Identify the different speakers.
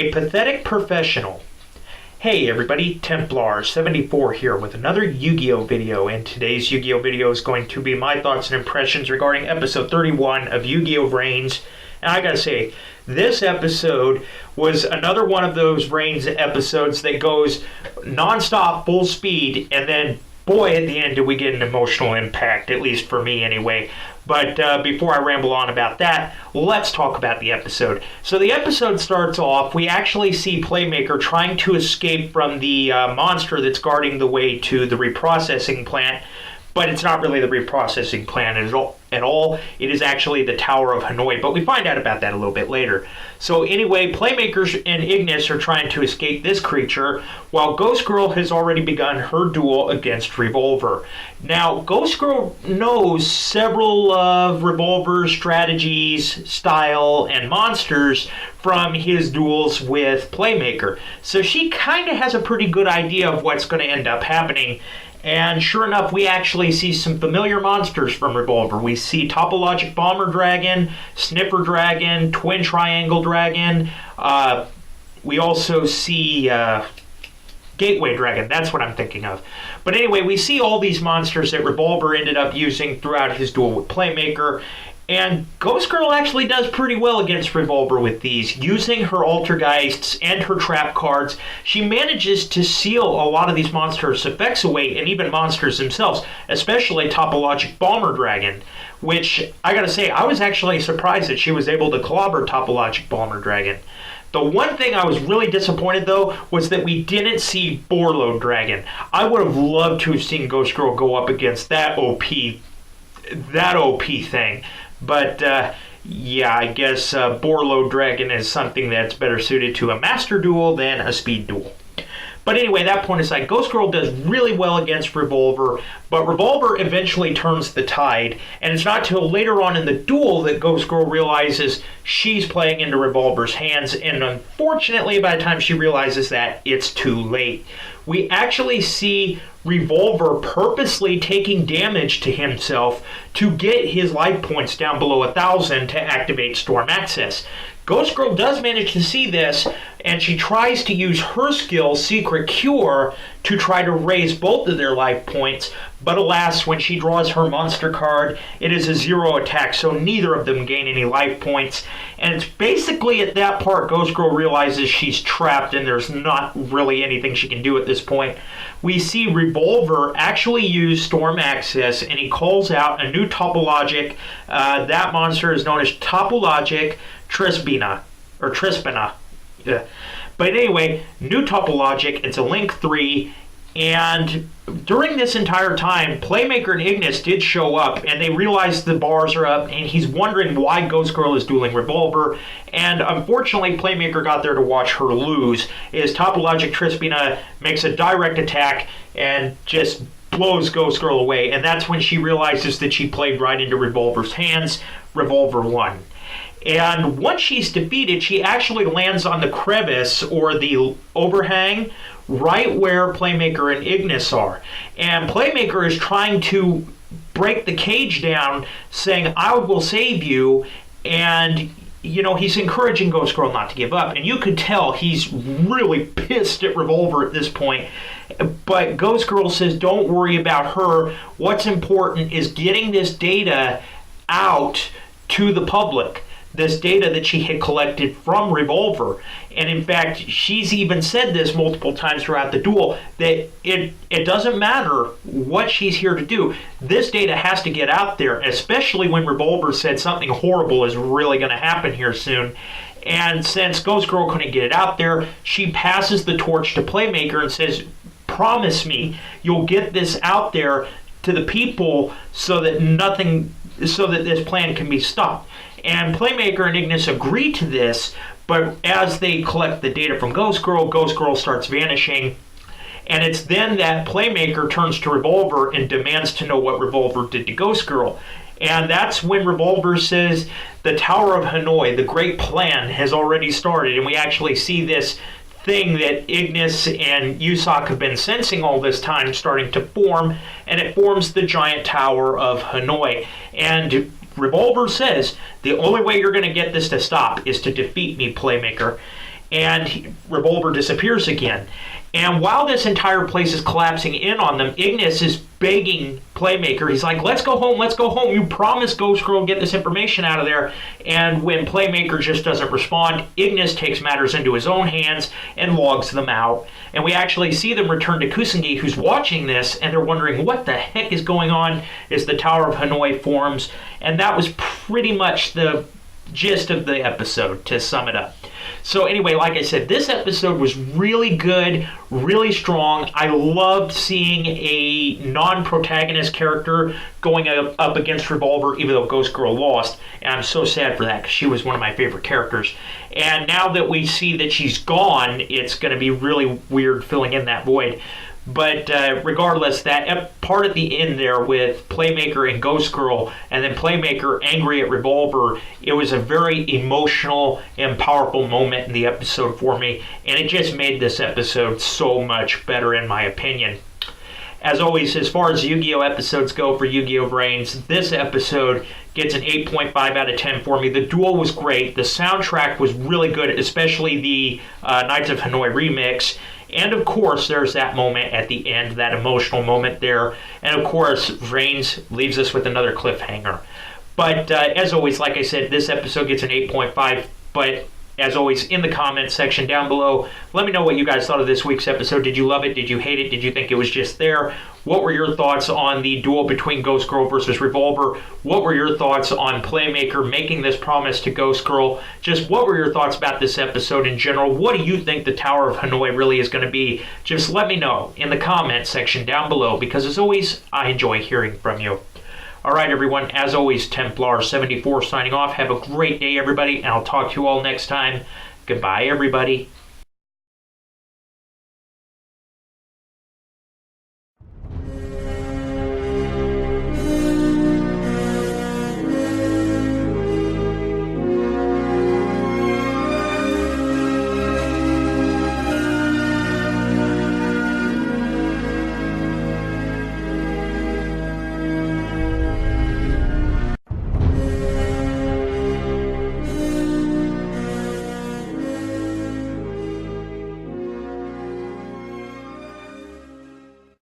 Speaker 1: A pathetic professional. Hey everybody, Templar74 here with another Yu-Gi-Oh video, and today's Yu-Gi-Oh video is going to be my thoughts and impressions regarding episode 31 of Yu-Gi-Oh VRAINS. And I gotta say, this episode was another one of those VRAINS episodes that goes non-stop, full speed, and then boy, at the end do we get an emotional impact, at least for me anyway. But before I ramble on about that, let's talk about the episode. So the episode starts off, we actually see Playmaker trying to escape from the monster that's guarding the way to the reprocessing plant, but it's not really the reprocessing plant at all. It is actually the Tower of Hanoi, but we find out about that a little bit later. So anyway, Playmakers and Ignis are trying to escape this creature, while Ghost Girl has already begun her duel against Revolver. Now, Ghost Girl knows several of Revolver's strategies, style, and monsters from his duels with Playmaker. So she kind of has a pretty good idea of what's going to end up happening. And sure enough, we actually see some familiar monsters from Revolver. We see Topologic Bomber Dragon, Sniffer Dragon, Twin Triangle Dragon. We also see Gateway Dragon. That's what I'm thinking of. But anyway, we see all these monsters that Revolver ended up using throughout his duel with Playmaker. And Ghost Girl actually does pretty well against Revolver with these. Using her Altergeists and her trap cards, she manages to seal a lot of these monsters' effects away, and even monsters themselves, especially Topologic Bomber Dragon, which, I gotta say, I was actually surprised that she was able to clobber Topologic Bomber Dragon. The one thing I was really disappointed, though, was that we didn't see Borload Dragon. I would have loved to have seen Ghost Girl go up against that OP thing. But, yeah, I guess Borload Dragon is something that's better suited to a master duel than a speed duel. But anyway, that point aside, Ghost Girl does really well against Revolver, but Revolver eventually turns the tide, and it's not till later on in the duel that Ghost Girl realizes she's playing into Revolver's hands, and unfortunately, by the time she realizes that, it's too late. We actually see Revolver purposely taking damage to himself to get his life points down below 1,000 to activate Storm Access. Ghost Girl does manage to see this, and she tries to use her skill, Secret Cure, to try to raise both of their life points, but alas, when she draws her monster card, it is a 0 attack, so neither of them gain any life points. And it's basically at that part Ghost Girl realizes she's trapped and there's not really anything she can do at this point. We see Revolver actually use Storm Access, and he calls out a new Topologic. That monster is known as Topologic Trispina. But anyway, new Topologic, it's a Link 3, and during this entire time, Playmaker and Ignis did show up, and they realize the bars are up, and he's wondering why Ghost Girl is dueling Revolver, and unfortunately, Playmaker got there to watch her lose, as Topologic Trispina makes a direct attack and just blows Ghost Girl away, and that's when she realizes that she played right into Revolver's hands. Revolver won. And once she's defeated, she actually lands on the crevice, or the overhang, right where Playmaker and Ignis are. And Playmaker is trying to break the cage down, saying, I will save you, and he's encouraging Ghost Girl not to give up. And you could tell he's really pissed at Revolver at this point. But Ghost Girl says, don't worry about her. What's important is getting this data out to the public. This data that she had collected from Revolver. And in fact, she's even said this multiple times throughout the duel, that it doesn't matter what she's here to do. This data has to get out there, especially when Revolver said something horrible is really going to happen here soon. And since Ghost Girl couldn't get it out there, she passes the torch to Playmaker and says, promise me you'll get this out there to the people so that this plan can be stopped. And Playmaker and Ignis agree to this, but as they collect the data from Ghost Girl starts vanishing. And it's then that Playmaker turns to Revolver and demands to know what Revolver did to Ghost Girl. And that's when Revolver says the Tower of Hanoi, the great plan, has already started. And we actually see this thing that Ignis and Yusak have been sensing all this time starting to form, and it forms the giant Tower of Hanoi. And Revolver says, the only way you're going to get this to stop is to defeat me, Playmaker. and Revolver disappears again. And while this entire place is collapsing in on them, Ignis is begging Playmaker. He's like, let's go home, let's go home. You promised Ghost Girl get this information out of there. And when Playmaker just doesn't respond, Ignis takes matters into his own hands and logs them out. And we actually see them return to Kusanagi, who's watching this, and they're wondering what the heck is going on as the Tower of Hanoi forms. And that was pretty much the gist of the episode, to sum it up. So anyway, like I said, this episode was really good, really strong. I loved seeing a non-protagonist character going up against Revolver, even though Ghost Girl lost. And I'm so sad for that, because she was one of my favorite characters. And now that we see that she's gone, it's going to be really weird filling in that void. But regardless, that part at the end there with Playmaker and Ghost Girl, and then Playmaker angry at Revolver, it was a very emotional and powerful moment in the episode for me, and it just made this episode so much better in my opinion. As always, as far as Yu-Gi-Oh episodes go for Yu-Gi-Oh VRAINS, this episode gets an 8.5 out of 10 for me. The duel was great. The soundtrack was really good, especially the Knights of Hanoi remix. And of course, there's that moment at the end, that emotional moment there. And of course, VRAINS leaves us with another cliffhanger. But as always, like I said, this episode gets an 8.5. But as always, in the comments section down below, let me know what you guys thought of this week's episode. Did you love it? Did you hate it? Did you think it was just there? What were your thoughts on the duel between Ghost Girl versus Revolver? What were your thoughts on Playmaker making this promise to Ghost Girl? Just what were your thoughts about this episode in general? What do you think the Tower of Hanoi really is going to be? Just let me know in the comments section down below, because as always, I enjoy hearing from you. All right, everyone, as always, Templar74 signing off. Have a great day, everybody, and I'll talk to you all next time. Goodbye, everybody.